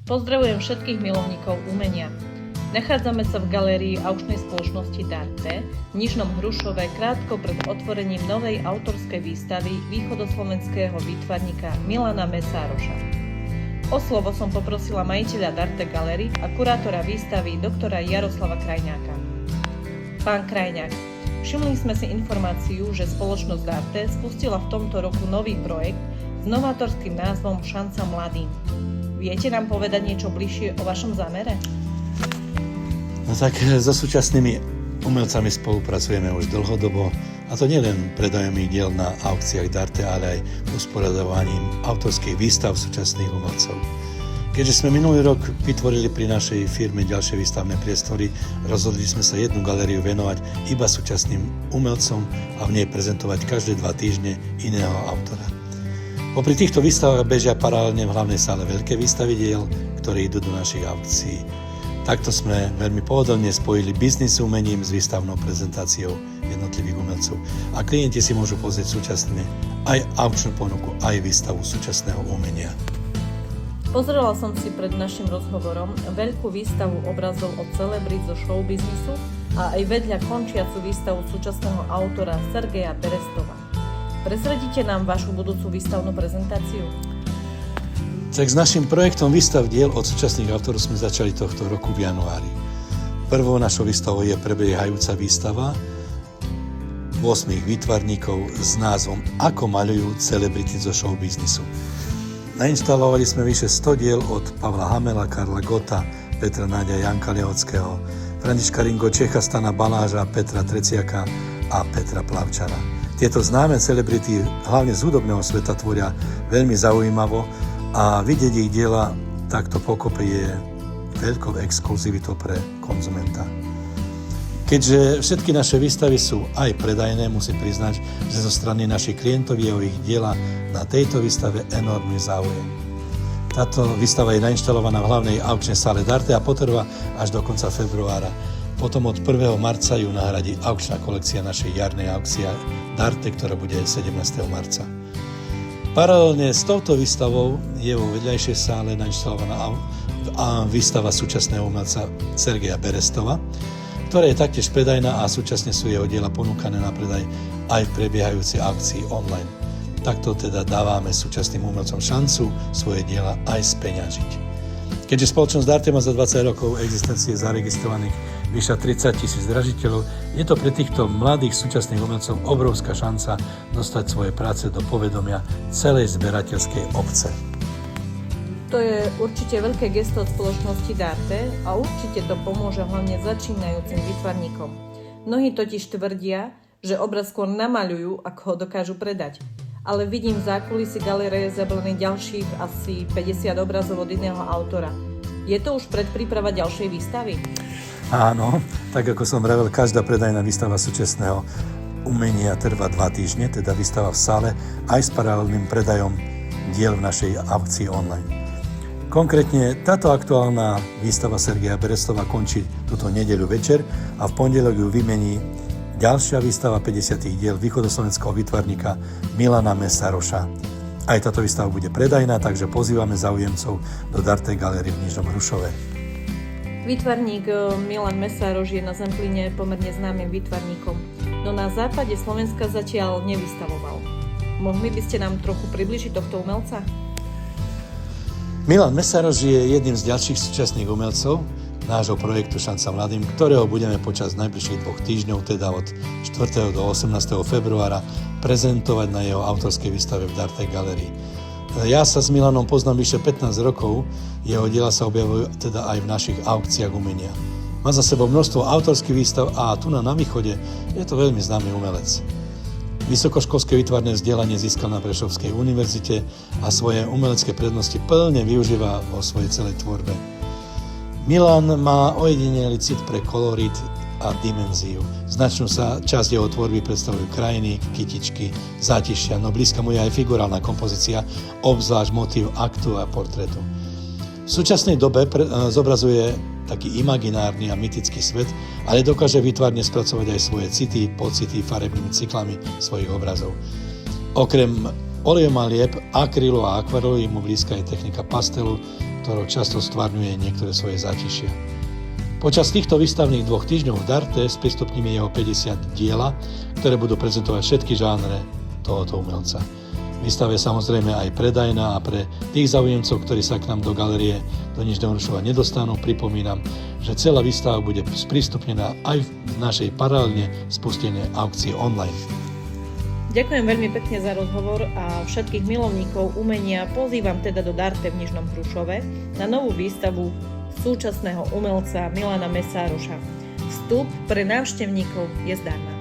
Pozdravujem všetkých milovníkov umenia. Nachádzame sa v galérii aukčnej spoločnosti Darte v Nižnom Hrušove krátko pred otvorením novej autorskej výstavy východoslovenského výtvarníka Milana Mesároša. O slovo som poprosila majiteľa Darte Gallery a kurátora výstavy doktora Jaroslava Krajňáka. Pán Krajňák, všimli sme si informáciu, že spoločnosť Darte spustila v tomto roku nový projekt s novátorským názvom Šanca mladým. Viete nám povedať niečo bližšie o vašom zámere? No tak so súčasnými umelcami spolupracujeme už dlhodobo, a to nielen predajom ich diel na aukciách Darte, ale aj usporadovaním autorských výstav súčasných umelcov. Keďže sme minulý rok vytvorili pri našej firme ďalšie výstavné priestory, rozhodli sme sa jednu galériu venovať iba súčasným umelcom a v nej prezentovať každé 2 týždne iného autora. Popri týchto výstavách bežia paralelne v hlavnej sále veľké výstavy diel, ktoré idú do našich aukcií. Takto sme veľmi pohodlne spojili biznis s umením s výstavnou prezentáciou jednotlivých umelcov. A klienti si môžu pozrieť súčasne aj aukčnú ponuku, aj výstavu súčasného umenia. Pozrela som si pred našim rozhovorom veľkú výstavu obrazov od celebrit zo showbiznisu a aj vedľa končiacu výstavu súčasného autora Sergeja Berestova. Prezradíte nám vašu budúcu výstavnú prezentáciu? Tak s našim projektom výstav diel od súčasných autorov sme začali tohto roku v januári. Prvou našou výstavou je prebiehajúca výstava 8 výtvarníkov s názvom Ako maľujú celebrity zo showbiznisu. Nainštalovali sme vyše 100 diel od Pavla Hamela, Karla Gotta, Petra Náďa Janka Lehockého, Františka Ringo Čecha, Stana Baláža, Petra Treciaka a Petra Plavčara. Tieto známe celebrity, hlavne z hudobného sveta, tvoria veľmi zaujímavo a vidieť ich diela takto pokope je veľkou exkluzivitou pre konzumenta. Keďže všetky naše výstavy sú aj predajné, musím priznať, že zo strany našich klientov je o ich diela na tejto výstave enormný záujem. Táto výstava je nainštalovaná v hlavnej aukčnej sále Darte a potrvá až do konca februára. Potom od 1. marca ju nahradí aukčná kolekcia našej jarnej aukcie Darte, ktorá bude 17. marca. Paralelne s touto výstavou je vo vedľajšej sále nainštalovaná výstava súčasného umelca Sergeja Berestova, ktorá je taktiež predajná a súčasne sú jeho diela ponúkané na predaj aj v prebiehajúcej aukcii online. Takto teda dávame súčasným umelcom šancu svoje diela aj speňažiť. Keďže spoločnosť Darte má za 20 rokov existencie zaregistrovaných vyše 30,000 dražiteľov, je to pre týchto mladých súčasných umelcov obrovská šanca dostať svoje práce do povedomia celej zberateľskej obce. To je určite veľké gesto od spoločnosti Darte a určite to pomôže hlavne začínajúcim výtvarníkom. Mnohí totiž tvrdia, že obraz skôr namaľujú, ako ho dokážu predať. Ale vidím v zákulisí galérie zabalených ďalších asi 50 obrazov od iného autora. Je to už predpríprava ďalšej výstavy? Áno, tak ako som vravel, každá predajná výstava súčasného umenia trvá 2 týždne, teda výstava v sále aj s paralelným predajom diel v našej aukcii online. Konkrétne táto aktuálna výstava Sergeja Berestova končí túto nedeľu večer a v pondelok ju vymení ďalšia výstava 50 diel východoslovenského výtvarníka Milana Mesároša. Aj táto výstava bude predajná, takže pozývame záujemcov do Darte Gallery v Nižnom Hrušove. Výtvarník Milan Mesároš je na Zemplíne pomerne známym výtvarníkom, no na západe Slovenska zatiaľ nevystavoval. Mohli by ste nám trochu približiť tohto umelca? Milan Mesároš je jedným z ďalších súčasných umelcov nášho projektu Šanca mladým, ktorého budeme počas najbližších 2 týždňov, teda od 4. do 18. februára, prezentovať na jeho autorskej výstave v Darte Gallery. Ja sa s Milanom poznám vyše 15 rokov, jeho diela sa objavujú teda aj v našich aukciách umenia. Má za sebou množstvo autorských výstav a tu na východe je to veľmi známy umelec. Vysokoškolské výtvarné vzdelanie získal na Prešovskej univerzite a svoje umelecké prednosti plne využíva vo svojej celej tvorbe. Milan má ojedinelý cit pre kolorit a dimenziu. Značnú sa časť jeho tvorby predstavujú krajiny, kytičky, zátišia, no blízka mu je aj figurálna kompozícia, obzvlášť motív aktu a portrétu. V súčasnej dobe zobrazuje taký imaginárny a mytický svet, ale dokáže výtvarne spracovať aj svoje city, pocity farebnými cyklami svojich obrazov. Okrem olejomalieb, akrylov a akvarelov je mu blízka aj technika pastelu, ktorou často stvárňuje niektoré svoje zátišia. Počas týchto výstavných 2 týždňov v Darte sprístupníme jeho 50 diela, ktoré budú prezentovať všetky žánre tohoto umelca. Výstava je samozrejme aj predajná a pre tých záujemcov, ktorí sa k nám do galérie do Nižného Hrušova nedostanú, pripomínam, že celá výstava bude sprístupnená aj v našej paralelne spustenej aukcii online. Ďakujem veľmi pekne za rozhovor a všetkých milovníkov umenia pozývam teda do Darte v Nižnom Hrušove na novú výstavu súčasného umelca Milana Mesároša. Vstup pre návštevníkov je zdarma.